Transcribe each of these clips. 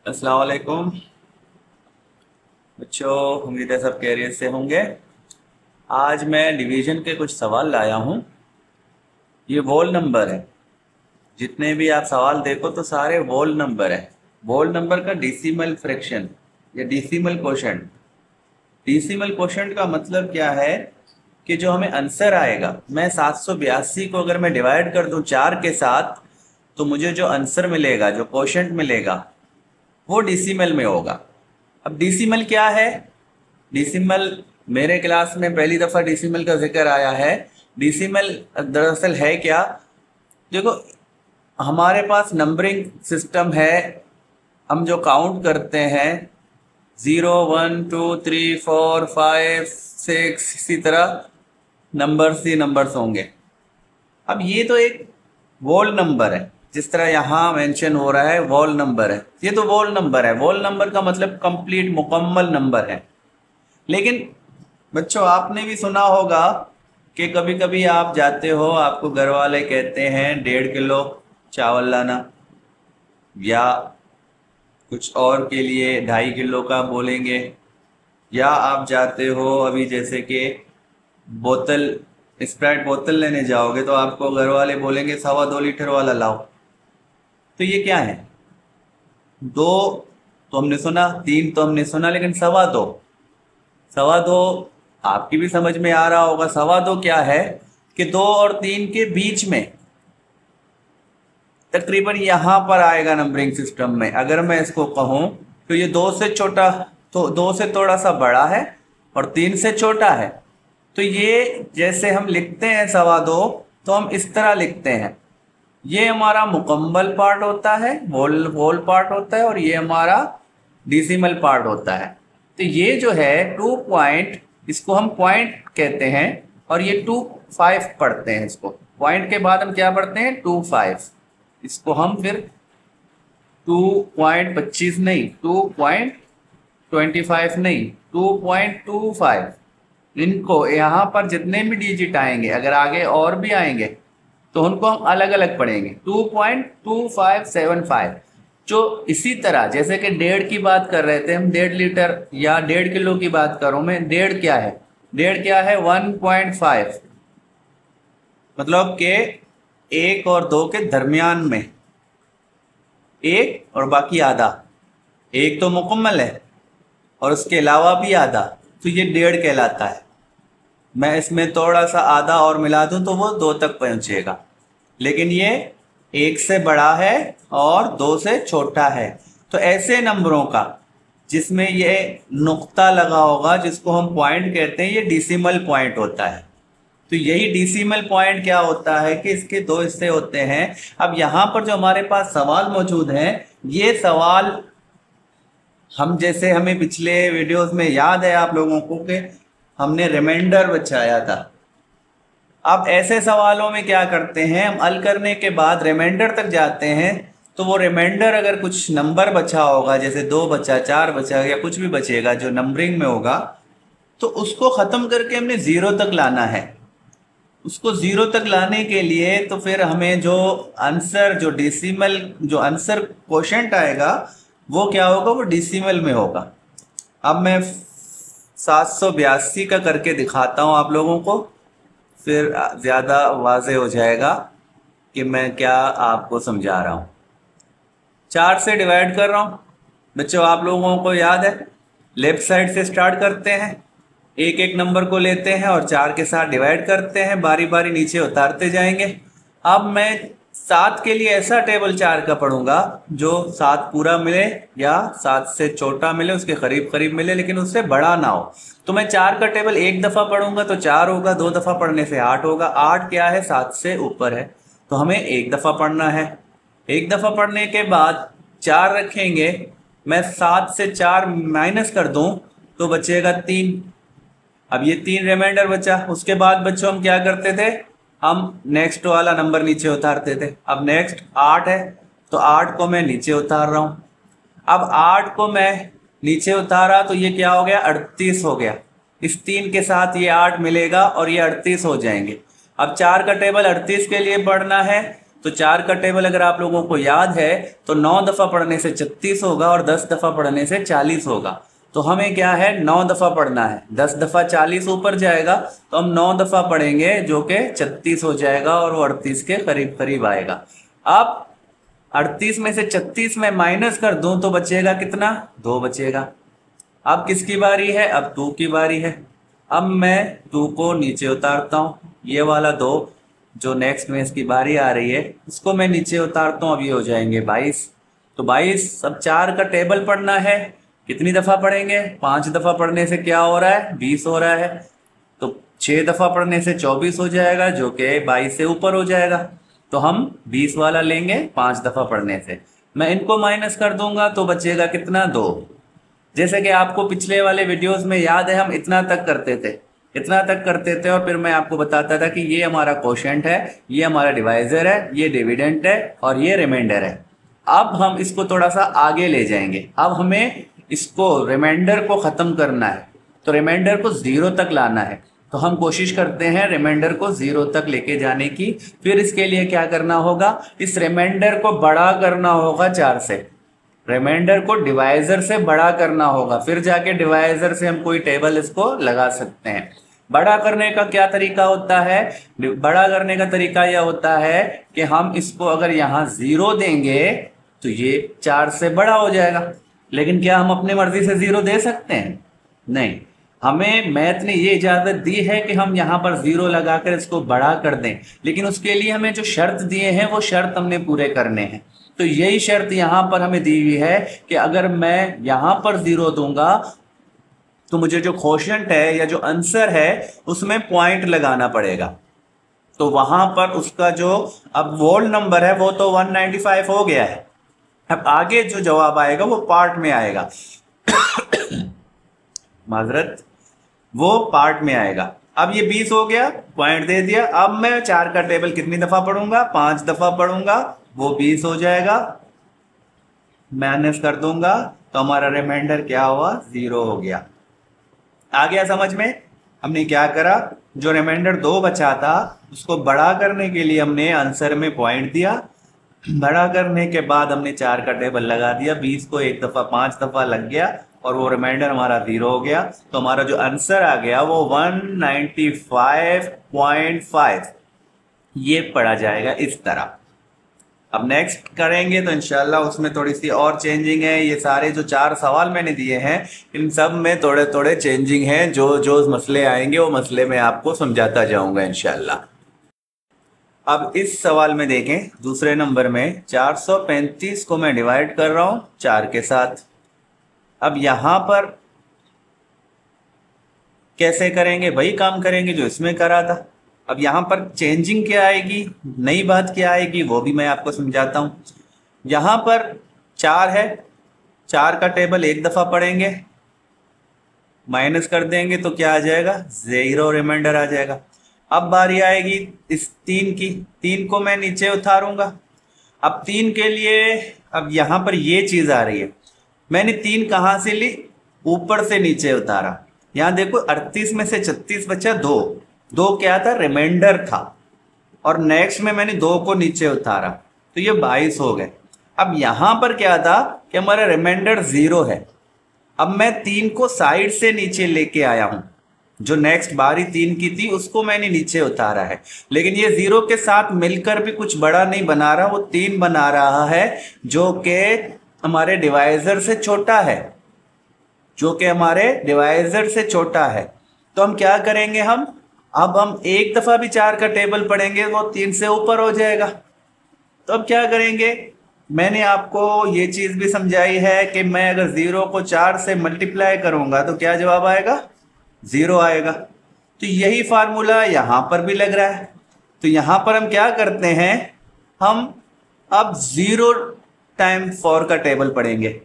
अस्सलाम वालेकुम बच्चों, उम्मीद है सब खैरियत से होंगे। आज मैं डिवीजन के कुछ सवाल लाया हूँ। ये वोल नंबर है। जितने भी आप सवाल देखो तो सारे वोल नंबर है। वोल नंबर का डेसिमल फ्रैक्शन या डेसिमल कोशेंट। डेसिमल कोशेंट का मतलब क्या है कि जो हमें आंसर आएगा, मैं 782 को अगर मैं डिवाइड कर दूं 4 के साथ, तो मुझे जो आंसर मिलेगा, जो कोशेंट मिलेगा, वो डेसिमल में होगा। अब डेसिमल क्या है? डेसिमल, मेरे क्लास में पहली दफ़ा डेसिमल का जिक्र आया है। डेसिमल दरअसल है क्या? देखो, हमारे पास नंबरिंग सिस्टम है। हम जो काउंट करते हैं 0 1 2 3 4 5 6, इसी तरह नंबर्स ही नंबर्स होंगे। अब ये तो एक वोल नंबर है, जिस तरह यहाँ मेंशन हो रहा है वोल नंबर है। ये तो वोल नंबर है। वोल नंबर का मतलब कंप्लीट, मुकम्मल नंबर है। लेकिन बच्चों, आपने भी सुना होगा कि कभी कभी आप जाते हो, आपको घर वाले कहते हैं 1.5 किलो चावल लाना, या कुछ और के लिए 2.5 किलो का बोलेंगे। या आप जाते हो अभी, जैसे कि बोतल, स्प्राइट बोतल लेने जाओगे, तो आपको घर वाले बोलेंगे 2.25 लीटर वाला लाओ। तो ये क्या है? 2 तो हमने सुना, 3 तो हमने सुना, लेकिन 2.25, 2.25 आपकी भी समझ में आ रहा होगा। 2.25 क्या है कि 2 और 3 के बीच में, तकरीबन यहां पर आएगा नंबरिंग सिस्टम में। अगर मैं इसको कहूं तो ये 2 से छोटा, तो 2 से थोड़ा सा बड़ा है और 3 से छोटा है। तो ये जैसे हम लिखते हैं 2.25, तो हम इस तरह लिखते हैं। ये हमारा मुकम्मल पार्ट होता है, वोल वोल पार्ट होता है, और ये हमारा डेसिमल पार्ट होता है। तो ये जो है 2 पॉइंट, इसको हम पॉइंट कहते हैं, और ये 2.5 पढ़ते हैं। इसको पॉइंट के बाद हम क्या पढ़ते हैं? 2.5। इसको हम फिर 2.25 नहीं, 2.25 नहीं, 2.25। इनको यहाँ पर जितने भी डिजिट आएंगे, अगर आगे और भी आएंगे, तो उनको हम अलग अलग पढ़ेंगे। 2.2575। जो इसी तरह जैसे कि 1.5 की बात कर रहे थे हम, 1.5 लीटर या 1.5 किलो की बात करूं मैं। 1.5 क्या है? 1.5 क्या है? 1.5, मतलब कि 1 और 2 के दरमियान में, 1 और बाकी आधा। 1 तो मुकम्मल है और उसके अलावा भी आधा, तो ये 1.5 कहलाता है। मैं इसमें थोड़ा सा आधा और मिला दूं तो वो 2 तक पहुंचेगा। लेकिन ये 1 से बड़ा है और 2 से छोटा है। तो ऐसे नंबरों का जिसमें ये नुक्ता लगा होगा, जिसको हम पॉइंट कहते हैं, ये डेसिमल पॉइंट होता है। तो यही डेसिमल पॉइंट क्या होता है कि इसके 2 हिस्से होते हैं। अब यहाँ पर जो हमारे पास सवाल मौजूद हैं, ये सवाल हम, जैसे हमें पिछले वीडियोस में याद है आप लोगों को कि हमने रिमाइंडर बचाया था। अब ऐसे सवालों में क्या करते हैं, हम हल करने के बाद रिमाइंडर तक जाते हैं, तो वो रिमाइंडर अगर कुछ नंबर बचा होगा, जैसे 2 बचा, 4 बचा, या कुछ भी बचेगा जो नंबरिंग में होगा, तो उसको ख़त्म करके हमने 0 तक लाना है। उसको 0 तक लाने के लिए तो फिर हमें जो आंसर, जो डेसिमल, जो आंसर क्वोशेंट आएगा, वो क्या होगा? वो डेसिमल में होगा। अब मैं 782 का करके दिखाता हूँ आप लोगों को, फिर ज़्यादा वाज़ेह हो जाएगा कि मैं क्या आपको समझा रहा हूँ। 4 से डिवाइड कर रहा हूँ। बच्चों, आप लोगों को याद है, लेफ्ट साइड से स्टार्ट करते हैं, एक एक नंबर को लेते हैं और 4 के साथ डिवाइड करते हैं, बारी बारी नीचे उतारते जाएंगे। अब मैं 7 के लिए ऐसा टेबल 4 का पढ़ूंगा जो 7 पूरा मिले या 7 से छोटा मिले, उसके करीब करीब मिले, लेकिन उससे बड़ा ना हो। तो मैं 4 का टेबल एक दफ़ा पढ़ूंगा तो 4 होगा, 2 दफ़ा पढ़ने से 8 होगा। 8 क्या है? 7 से ऊपर है, तो हमें एक दफ़ा पढ़ना है। एक दफ़ा पढ़ने के बाद 4 रखेंगे। मैं 7 से 4 माइनस कर दूं तो बचेगा 3। अब ये 3 रिमाइंडर बचा। उसके बाद बच्चों हम क्या करते थे? हम नेक्स्ट वाला नंबर नीचे उतारते थे। अब नेक्स्ट 8 है, तो 8 को मैं नीचे उतार रहा हूँ। अब 8 को मैं नीचे उतारा तो ये क्या हो गया? 38 हो गया। इस 3 के साथ ये 8 मिलेगा और ये 38 हो जाएंगे। अब 4 का टेबल 38 के लिए पढ़ना है, तो 4 का टेबल अगर आप लोगों को याद है तो 9 दफ़ा पढ़ने से 36 होगा और 10 दफ़ा पढ़ने से 40 होगा। तो हमें क्या है 9 दफ़ा पढ़ना है, 10 दफ़ा 40 ऊपर जाएगा तो हम 9 दफ़ा पढ़ेंगे जो कि 36 हो जाएगा और वो 38 के करीब करीब आएगा। अब 38 में से 36 में माइनस कर दूं तो बचेगा कितना, 2 बचेगा। अब किसकी बारी है, अब 2 की बारी है। अब मैं 2 को नीचे उतारता हूँ, ये वाला 2 जो नेक्स्ट में इसकी बारी आ रही है इसको मैं नीचे उतारता हूँ, अब ये हो जाएंगे 22। तो 22 अब 4 का टेबल पढ़ना है, कितनी दफ़ा पढ़ेंगे, 5 दफ़ा पढ़ने से क्या हो रहा है 20 हो रहा है। तो 6 दफ़ा पढ़ने से 24 हो जाएगा जो कि 22 से ऊपर हो जाएगा। तो हम 20 वाला लेंगे 5 दफ़ा पढ़ने से। मैं इनको माइनस कर दूंगा तो बचेगा कितना, 2। जैसे कि आपको पिछले वाले वीडियोस में याद है हम इतना तक करते थे और फिर मैं आपको बताता था कि ये हमारा कोशेंट है, ये हमारा डिवाइजर है, ये डिविडेंट है और ये रिमाइंडर है। अब हम इसको थोड़ा सा आगे ले जाएंगे। अब हमें इसको रिमाइंडर को ख़त्म करना है, तो रिमाइंडर को 0 तक लाना है। तो हम कोशिश करते हैं रिमाइंडर को 0 तक लेके जाने की। फिर इसके लिए क्या करना होगा, इस रिमाइंडर को बड़ा करना होगा 4 से, रिमाइंडर को डिवाइजर से बड़ा करना होगा, फिर जाके डिवाइजर से हम कोई टेबल इसको लगा सकते हैं। बड़ा करने का क्या तरीका होता है, बड़ा करने का तरीका यह होता है कि हम इसको अगर यहाँ 0 देंगे तो ये 4 से बड़ा हो जाएगा। लेकिन क्या हम अपनी मर्जी से 0 दे सकते हैं, नहीं। हमें मैथ ने ये इजाज़त दी है कि हम यहाँ पर 0 लगाकर इसको बड़ा कर दें, लेकिन उसके लिए हमें जो शर्त दिए हैं वो शर्त हमने पूरे करने हैं। तो यही शर्त यहाँ पर हमें दी हुई है कि अगर मैं यहाँ पर 0 दूंगा तो मुझे जो क्वोशिएंट है या जो आंसर है उसमें पॉइंट लगाना पड़ेगा। तो वहां पर उसका जो अब वोल नंबर है वो तो 195 हो गया है। अब आगे जो जवाब आएगा वो पार्ट में आएगा माजरत, वो पार्ट में आएगा। अब ये 20 हो गया, पॉइंट दे दिया। अब मैं 4 का टेबल कितनी दफा पढ़ूंगा, 5 दफा पढ़ूंगा, वो 20 हो जाएगा। माइनस कर दूंगा तो हमारा रिमाइंडर क्या हुआ, 0 हो गया। आ गया समझ में। हमने क्या करा, जो रिमाइंडर 2 बचा था उसको बड़ा करने के लिए हमने आंसर में पॉइंट दिया। बड़ा करने के बाद हमने 4 का टेबल लगा दिया, 20 को 1 दफा 5 दफा लग गया और वो रिमाइंडर हमारा 0 हो गया। तो हमारा जो आंसर आ गया वो 195.5 ये पढ़ा जाएगा इस तरह। अब नेक्स्ट करेंगे तो इंशाल्लाह उसमें थोड़ी सी और चेंजिंग है। ये सारे जो 4 सवाल मैंने दिए हैं इन सब में थोड़े थोड़े चेंजिंग हैं। जो जो मसले आएंगे वो मसले मैं आपको समझाता जाऊंगा इंशाल्लाह। अब इस सवाल में देखें, दूसरे नंबर में 435 को मैं डिवाइड कर रहा हूं 4 के साथ। अब यहां पर कैसे करेंगे, वही काम करेंगे जो इसमें करा था। अब यहां पर चेंजिंग क्या आएगी, नई बात क्या आएगी, वो भी मैं आपको समझाता हूं। यहां पर 4 है, 4 का टेबल 1 दफा पढ़ेंगे, माइनस कर देंगे तो क्या आ जाएगा, 0 रिमाइंडर आ जाएगा। अब बारी आएगी इस 3 की, 3 को मैं नीचे उतारूंगा। अब 3 के लिए अब यहां पर ये चीज आ रही है, मैंने 3 कहां से ली, ऊपर से नीचे उतारा। यहां देखो 38 में से 36 बचा, 2 क्या था, रिमाइंडर था। और नेक्स्ट में मैंने 2 को नीचे उतारा तो ये 22 हो गए। अब यहां पर क्या था कि हमारा रिमाइंडर 0 है। अब मैं 3 को साइड से नीचे लेके आया हूं, जो नेक्स्ट बारी 3 की थी उसको मैंने नीचे उतारा है, लेकिन ये 0 के साथ मिलकर भी कुछ बड़ा नहीं बना रहा, वो 3 बना रहा है जो कि हमारे डिवाइजर से छोटा है, जो कि हमारे डिवाइजर से छोटा है। तो हम क्या करेंगे, अब हम 1 दफा भी 4 का टेबल पढ़ेंगे वो 3 से ऊपर हो जाएगा। तो अब क्या करेंगे, मैंने आपको ये चीज भी समझाई है कि मैं अगर 0 को 4 से मल्टीप्लाई करूंगा तो क्या जवाब आएगा, 0 आएगा। तो यही फार्मूला यहां पर भी लग रहा है। तो यहां पर हम क्या करते हैं, हम अब 0 टाइम 4 का टेबल पढ़ेंगे,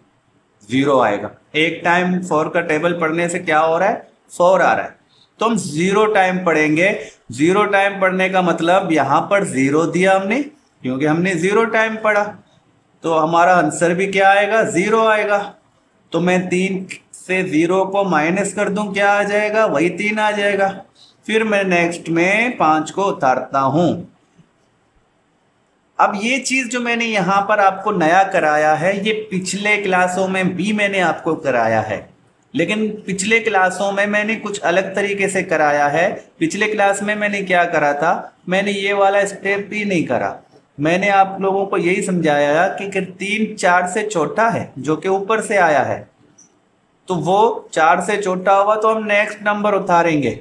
0 आएगा। 1 टाइम 4 का टेबल पढ़ने से क्या हो रहा है, 4 आ रहा है। तो हम 0 टाइम पढ़ेंगे। 0 टाइम पढ़ने का मतलब यहां पर 0 दिया हमने, क्योंकि हमने 0 टाइम पढ़ा, तो हमारा आंसर भी क्या आएगा, 0 आएगा। तो मैं 3 से 0 को माइनस कर दूं, क्या आ जाएगा, वही 3 आ जाएगा। फिर मैं नेक्स्ट में 5 को उतारता हूं। अब ये चीज जो मैंने यहाँ पर आपको नया कराया है, ये पिछले क्लासों में भी मैंने आपको कराया है, लेकिन पिछले क्लासों में मैंने कुछ अलग तरीके से कराया है। पिछले क्लास में मैंने क्या करा था, मैंने ये वाला स्टेप भी नहीं करा। मैंने आप लोगों को यही समझाया कि 3 4 से छोटा है, जो कि ऊपर से आया है, तो वो 4 से छोटा हुआ तो हम नेक्स्ट नंबर उतारेंगे।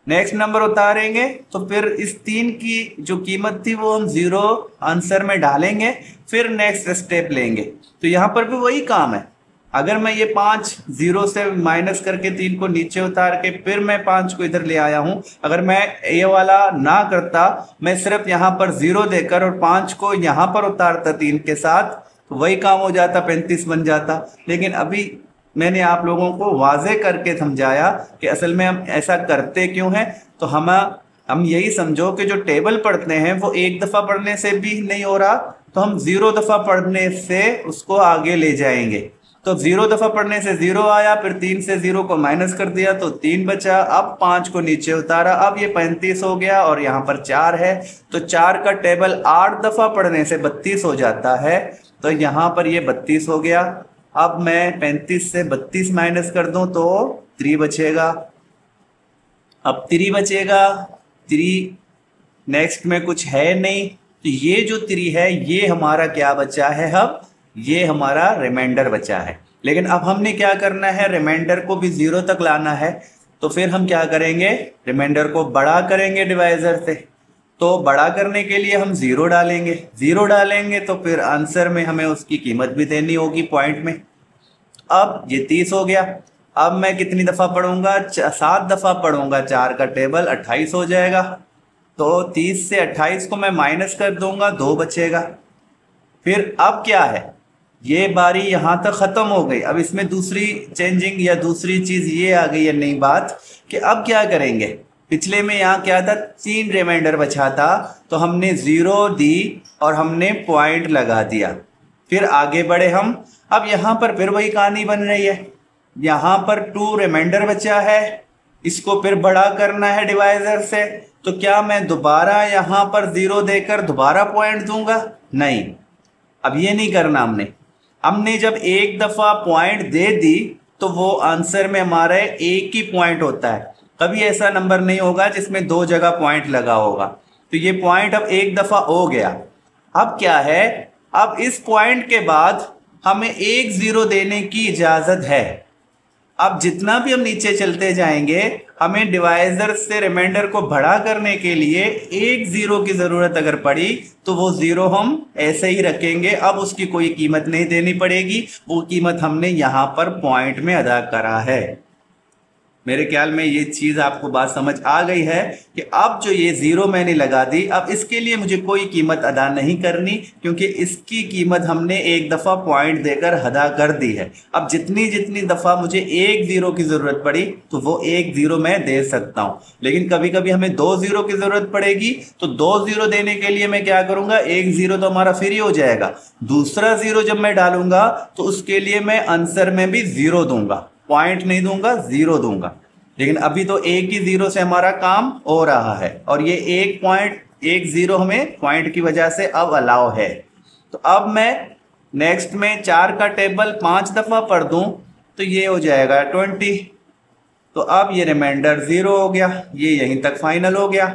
नेक्स्ट नंबर उतारेंगे तो फिर इस 3 की जो कीमत थी वो हम 0 आंसर में डालेंगे, फिर नेक्स्ट स्टेप लेंगे। तो यहाँ पर भी वही काम है। अगर मैं ये 5 0 से माइनस करके 3 को नीचे उतार के फिर मैं 5 को इधर ले आया हूँ, अगर मैं ये वाला ना करता, मैं सिर्फ यहाँ पर 0 देकर और 5 को यहाँ पर उतारता 3 के साथ, तो वही काम हो जाता, 35 बन जाता। लेकिन अभी मैंने आप लोगों को वाजे करके समझाया कि असल में हम ऐसा करते क्यों हैं। तो हम यही समझो कि जो टेबल पढ़ते हैं वो एक दफ़ा पढ़ने से भी नहीं हो रहा, तो हम 0 दफ़ा पढ़ने से उसको आगे ले जाएंगे। तो 0 दफ़ा पढ़ने से 0 आया, फिर 3 से 0 को माइनस कर दिया तो 3 बचा, अब 5 को नीचे उतारा, अब ये 35 हो गया और यहाँ पर 4 है, तो 4 का टेबल 8 दफ़ा पढ़ने से 32 हो जाता है। तो यहाँ पर ये 32 हो गया। अब मैं 35 से 32 माइनस कर दूं तो 3 बचेगा। अब 3 बचेगा, 3 नेक्स्ट में कुछ है नहीं, तो ये जो 3 है ये हमारा क्या बचा है, अब ये हमारा रिमाइंडर बचा है। लेकिन अब हमने क्या करना है, रिमाइंडर को भी 0 तक लाना है। तो फिर हम क्या करेंगे, रिमाइंडर को बड़ा करेंगे डिवाइजर से। तो बड़ा करने के लिए हम 0 डालेंगे, 0 डालेंगे तो फिर आंसर में हमें उसकी कीमत भी देनी होगी पॉइंट में। अब ये 30 हो गया। अब मैं कितनी दफ़ा पढ़ूंगा, 7 दफ़ा पढ़ूंगा, 4 का टेबल 28 हो जाएगा। तो 30 से 28 को मैं माइनस कर दूंगा, 2 बचेगा। फिर अब क्या है, ये बारी यहाँ तक ख़त्म हो गई। अब इसमें दूसरी चेंजिंग या दूसरी चीज़ ये आ गई है नई बात कि अब क्या करेंगे। पिछले में यहाँ क्या था, 3 रिमाइंडर बचा था, तो हमने 0 दी और हमने पॉइंट लगा दिया। फिर आगे बढ़े हम। अब यहाँ पर फिर वही कहानी बन रही है। यहाँ पर 2 रिमाइंडर बचा है, इसको फिर बड़ा करना है डिवाइजर से। तो क्या मैं दोबारा यहाँ पर 0 देकर दोबारा पॉइंट दूंगा, नहीं, अब ये नहीं करना। हमने जब एक दफ़ा पॉइंट दे दी तो वो आंसर में हमारा एक ही पॉइंट होता है। कभी ऐसा नंबर नहीं होगा जिसमें 2 जगह पॉइंट लगा होगा। तो ये पॉइंट अब एक दफ़ा हो गया। अब क्या है, अब इस पॉइंट के बाद हमें एक 0 देने की इजाज़त है। अब जितना भी हम नीचे चलते जाएंगे, हमें डिवाइजर से रिमाइंडर को बड़ा करने के लिए एक 0 की ज़रूरत अगर पड़ी तो वो 0 हम ऐसे ही रखेंगे। अब उसकी कोई कीमत नहीं देनी पड़ेगी, वो कीमत हमने यहाँ पर पॉइंट में अदा करा है। मेरे ख्याल में ये चीज़ आपको बात समझ आ गई है कि अब जो ये 0 मैंने लगा दी, अब इसके लिए मुझे कोई कीमत अदा नहीं करनी, क्योंकि इसकी कीमत हमने एक दफ़ा पॉइंट देकर अदा कर दी है। अब जितनी जितनी दफ़ा मुझे एक 0 की ज़रूरत पड़ी तो वो एक 0 मैं दे सकता हूँ। लेकिन कभी कभी हमें 2 0 की ज़रूरत पड़ेगी, तो 2 0 देने के लिए मैं क्या करूँगा, एक 0 तो हमारा फ्री हो जाएगा। दूसरा 0 जब मैं डालूंगा तो उसके लिए मैं आंसर में भी 0 दूंगा, पॉइंट नहीं दूंगा, 0 दूंगा। लेकिन अभी तो एक ही 0 से हमारा काम हो रहा है, और ये एक पॉइंट, एक 0 हमें पॉइंट की वजह से अब अलाउ है। तो अब मैं नेक्स्ट में 4 का टेबल 5 दफ़ा पढ़ दूं तो ये हो जाएगा 20। तो अब ये रिमाइंडर 0 हो गया, ये यहीं तक फाइनल हो गया।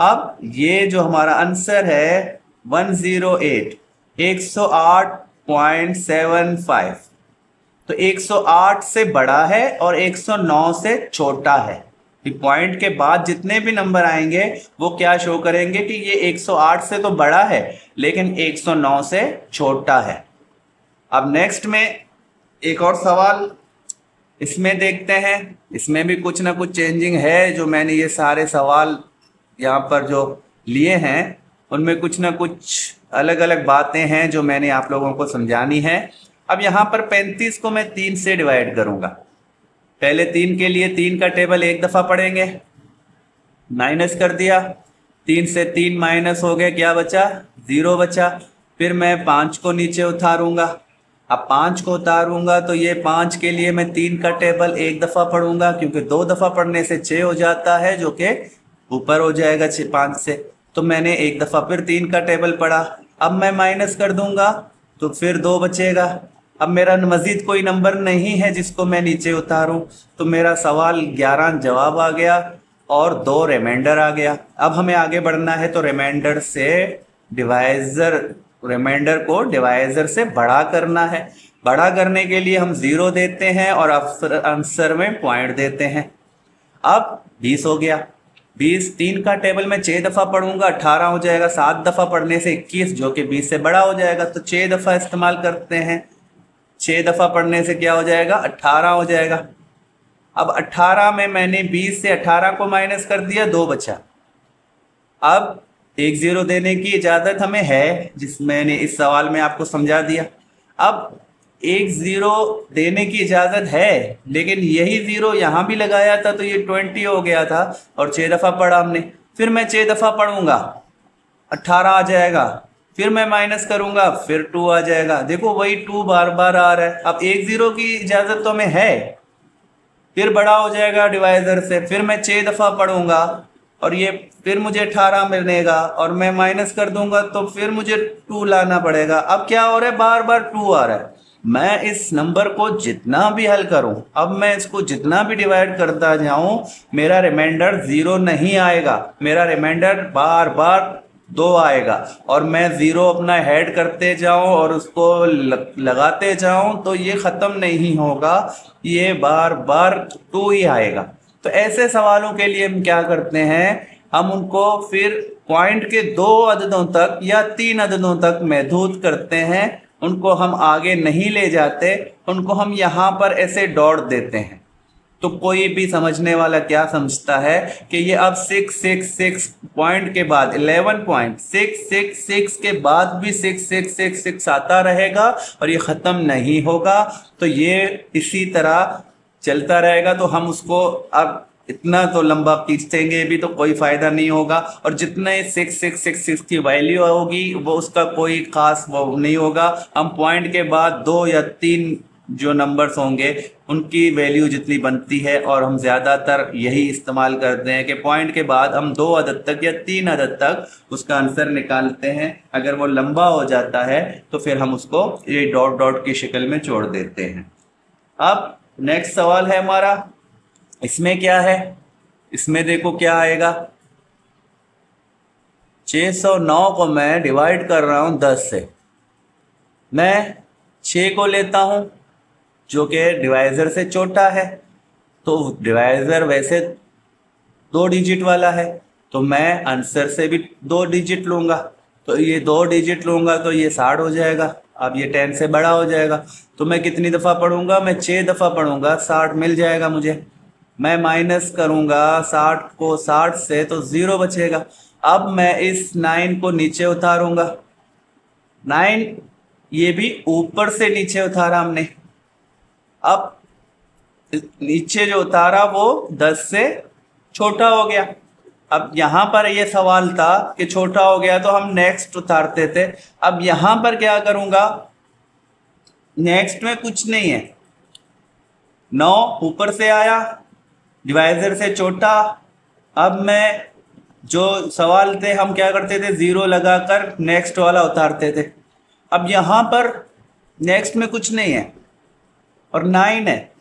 अब ये जो हमारा आंसर है 108, 108.75, तो 108 से बड़ा है और 109 से छोटा है। पॉइंट के बाद जितने भी नंबर आएंगे वो क्या शो करेंगे कि ये 108 से तो बड़ा है लेकिन 109 से छोटा है। अब नेक्स्ट में एक और सवाल इसमें देखते हैं। इसमें भी कुछ ना कुछ चेंजिंग है। जो मैंने ये सारे सवाल यहाँ पर जो लिए हैं उनमें कुछ ना कुछ अलग अलग बातें हैं जो मैंने आप लोगों को समझानी है। अब यहाँ पर 35 को मैं 3 से डिवाइड करूँगा। पहले 3 के लिए 3 का टेबल एक दफ़ा पढ़ेंगे, माइनस कर दिया, 3 से 3 माइनस हो गया, क्या बचा, 0 बचा। फिर मैं 5 को नीचे उतारूँगा। अब 5 को उतारूँगा तो ये 5 के लिए मैं 3 का टेबल एक दफ़ा पढ़ूँगा, क्योंकि 2 दफ़ा पढ़ने से 6 हो जाता है, जो कि ऊपर हो जाएगा 5 से। तो मैंने एक दफ़ा फिर 3 का टेबल पढ़ा। अब मैं माइनस कर दूंगा तो फिर 2 बचेगा। अब मेरा मज़ीद कोई नंबर नहीं है जिसको मैं नीचे उतारूं, तो मेरा सवाल 11 जवाब आ गया और 2 रिमाइंडर आ गया। अब हमें आगे बढ़ना है, तो रिमाइंडर को डिवाइज़र से बड़ा करना है। बड़ा करने के लिए हम 0 देते हैं और आंसर में पॉइंट देते हैं। अब 20 हो गया। 20 3 का टेबल में 6 दफ़ा पढ़ूंगा 18 हो जाएगा। 7 दफ़ा पढ़ने से 21, जो कि 20 से बड़ा हो जाएगा। तो 6 दफ़ा इस्तेमाल करते हैं। 6 दफ़ा पढ़ने से क्या हो जाएगा? 18 हो जाएगा। अब 18 में मैंने 20 से 18 को माइनस कर दिया, 2 बचा। अब 1 0 देने की इजाज़त हमें है, जिस मैंने इस सवाल में आपको समझा दिया। अब 1 0 देने की इजाज़त है, लेकिन यही 0 यहाँ भी लगाया था तो ये 20 हो गया था और 6 दफ़ा पढ़ा हमने। फिर मैं 6 दफ़ा पढ़ूंगा 18 आ जाएगा। फिर मैं माइनस करूंगा, फिर 2 आ जाएगा। देखो वही 2 बार बार आ रहा है। अब 1 0 की इजाज़त तो हमें है, फिर बड़ा हो जाएगा डिवाइज़र से। फिर मैं 6 दफ़ा पढ़ूंगा और ये फिर मुझे 18 मिलेगा और मैं माइनस कर दूंगा तो फिर मुझे 2 लाना पड़ेगा। अब क्या हो रहा है? बार बार 2 आ रहा है। मैं इस नंबर को जितना भी हल करूं, अब मैं इसको जितना भी डिवाइड करता जाऊं, मेरा रिमाइंडर 0 नहीं आएगा। मेरा रिमाइंडर बार बार 2 आएगा और मैं 0 अपना ऐड करते जाऊं और उसको लगाते जाऊं तो ये ख़त्म नहीं होगा, ये बार बार 2 ही आएगा। तो ऐसे सवालों के लिए हम क्या करते हैं, हम उनको फिर पॉइंट के 2 अददों तक या 3 अददों तक महदूद करते हैं। उनको हम आगे नहीं ले जाते, उनको हम यहाँ पर ऐसे डॉट देते हैं। तो कोई भी समझने वाला क्या समझता है कि ये अब 666 पॉइंट के बाद 11.666 के बाद भी 6666 आता रहेगा और ये ख़त्म नहीं होगा। तो ये इसी तरह चलता रहेगा। तो हम उसको अब इतना तो लंबा खींचेंगे भी तो कोई फ़ायदा नहीं होगा, और जितने 6666 की वैल्यू होगी वो उसका कोई ख़ास वो नहीं होगा। हम पॉइंट के बाद 2 या 3 जो नंबर्स होंगे उनकी वैल्यू जितनी बनती है, और हम ज़्यादातर यही इस्तेमाल करते हैं कि पॉइंट के बाद हम 2 अदद तक या 3 अदद तक उसका आंसर निकालते हैं। अगर वो लंबा हो जाता है तो फिर हम उसको ये डॉट डॉट की शक्ल में छोड़ देते हैं। अब नेक्स्ट सवाल है हमारा, इसमें क्या है? इसमें देखो क्या आएगा। 609 को मैं डिवाइड कर रहा हूँ 10 से। मैं 6 को लेता हूँ जो कि डिवाइज़र से छोटा है, तो डिवाइज़र वैसे 2 डिजिट वाला है, तो मैं आंसर से भी 2 डिजिट लूँगा। तो ये 2 डिजिट लूँगा तो ये 60 हो जाएगा। अब ये 10 से बड़ा हो जाएगा, तो मैं कितनी दफ़ा पढ़ूँगा? मैं 6 दफ़ा पढ़ूँगा, 60 मिल जाएगा मुझे। मैं माइनस करूँगा 60 को 60 से तो 0 बचेगा। अब मैं इस 9 को नीचे उतारूँगा। 9 ये भी ऊपर से नीचे उतारा हमने। अब नीचे जो उतारा वो 10 से छोटा हो गया। अब यहाँ पर ये सवाल था कि छोटा हो गया तो हम नेक्स्ट उतारते थे। अब यहाँ पर क्या करूँगा? नेक्स्ट में कुछ नहीं है, 9 ऊपर से आया, डिवाइज़र से छोटा। अब मैं जो सवाल थे हम क्या करते थे? 0 लगाकर नेक्स्ट वाला उतारते थे। अब यहाँ पर नेक्स्ट में कुछ नहीं है और 9 है,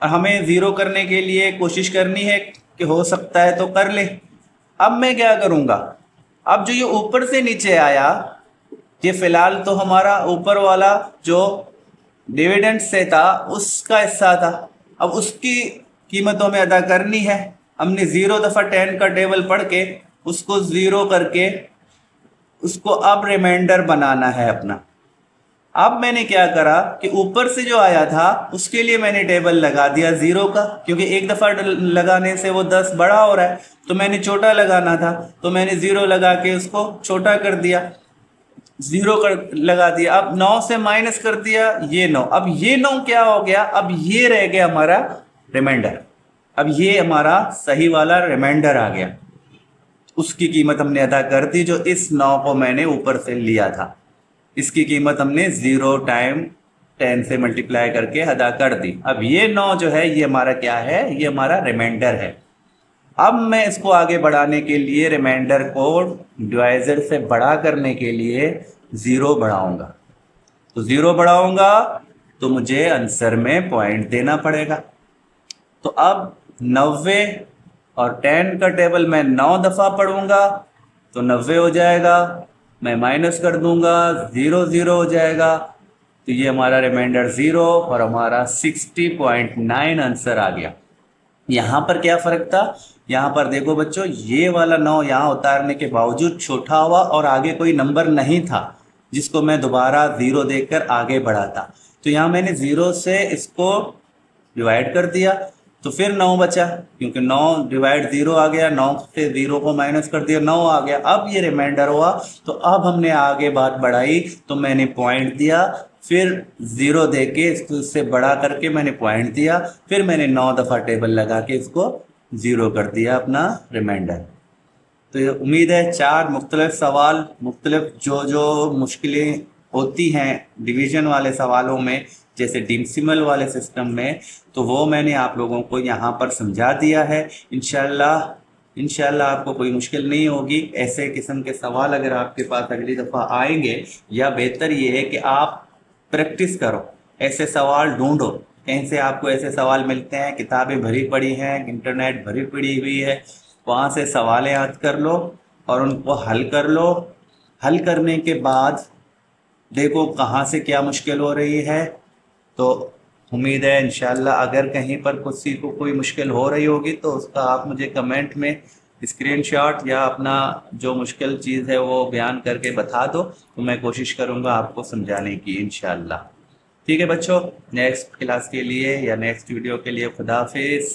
और हमें 0 करने के लिए कोशिश करनी है कि हो सकता है तो कर ले। अब मैं क्या करूँगा? अब जो ये ऊपर से नीचे आया, ये फ़िलहाल तो हमारा ऊपर वाला जो डिविडेंड से था उसका हिस्सा था। अब उसकी कीमत हमें अदा करनी है। हमने 0 दफ़ा 10 का टेबल पढ़ के उसको 0 करके उसको अब रिमाइंडर बनाना है अपना। अब मैंने क्या करा कि ऊपर से जो आया था उसके लिए मैंने टेबल लगा दिया 0 का, क्योंकि एक दफ़ा लगाने से वो 10 बड़ा हो रहा है, तो मैंने छोटा लगाना था, तो मैंने 0 लगा के उसको छोटा कर दिया, 0 कर लगा दिया। अब 9 से माइनस कर दिया ये 9। अब ये 9 क्या हो गया? अब ये रह गया हमारा रिमाइंडर। अब ये हमारा सही वाला रिमाइंडर आ गया। उसकी कीमत हमने अदा कर दी जो इस 9 को मैंने ऊपर से लिया था। इसकी कीमत हमने 0 टाइम 10 से मल्टीप्लाई करके अदा कर दी। अब ये 9 जो है ये हमारा क्या है? ये हमारा रिमाइंडर है। अब मैं इसको आगे बढ़ाने के लिए रिमाइंडर को डिवाइजर से बड़ा करने के लिए 0 बढ़ाऊंगा। तो 0 बढ़ाऊंगा तो मुझे आंसर में पॉइंट देना पड़ेगा। तो अब 90 और 10 का टेबल मैं 9 दफ़ा पढ़ूंगा तो 90 हो जाएगा। मैं माइनस कर दूंगा, 0 0 हो जाएगा। तो ये हमारा रिमाइंडर 0 और हमारा 60.9 आंसर आ गया। यहाँ पर क्या फ़र्क था, यहाँ पर देखो बच्चों, ये वाला 9 यहाँ उतारने के बावजूद छोटा हुआ और आगे कोई नंबर नहीं था जिसको मैं दोबारा 0 देकर आगे बढ़ा था। तो यहाँ मैंने 0 से इसको डिवाइड कर दिया तो फिर 9 बचा, क्योंकि 9 डिवाइड 0 आ गया, 9 से 0 को माइनस कर दिया, 9 आ गया। अब ये रिमाइंडर हुआ तो अब हमने आगे बात बढ़ाई तो मैंने पॉइंट दिया, फिर 0 दे के इससे बड़ा करके मैंने पॉइंट दिया, फिर मैंने 9 दफ़ा टेबल लगा के इसको 0 कर दिया अपना रिमाइंडर। तो ये उम्मीद है 4 मुख्तलिफ सवाल, मुख्तलिफ जो मुश्किलें होती हैं डिवीज़न वाले सवालों में, जैसे डेसिमल वाले सिस्टम में, तो वो मैंने आप लोगों को यहाँ पर समझा दिया है। इंशाल्लाह आपको कोई मुश्किल नहीं होगी। ऐसे किस्म के सवाल अगर आपके पास अगली दफ़ा आएंगे, या बेहतर ये है कि आप प्रैक्टिस करो, ऐसे सवाल ढूंढो, कहीं से आपको ऐसे सवाल मिलते हैं, किताबें भरी पड़ी हैं, इंटरनेट भरी पड़ी हुई है, वहाँ से सवाल याद कर लो और उनको हल कर लो। हल करने के बाद देखो कहाँ से क्या मुश्किल हो रही है। तो उम्मीद है इंशाल्लाह अगर कहीं पर किसी को कोई मुश्किल हो रही होगी तो उसका आप मुझे कमेंट में स्क्रीनशॉट या अपना जो मुश्किल चीज़ है वो बयान करके बता दो, तो मैं कोशिश करूँगा आपको समझाने की इंशाल्लाह। ठीक है बच्चों, नेक्स्ट क्लास के लिए या नेक्स्ट वीडियो के लिए खुदा हाफिज़।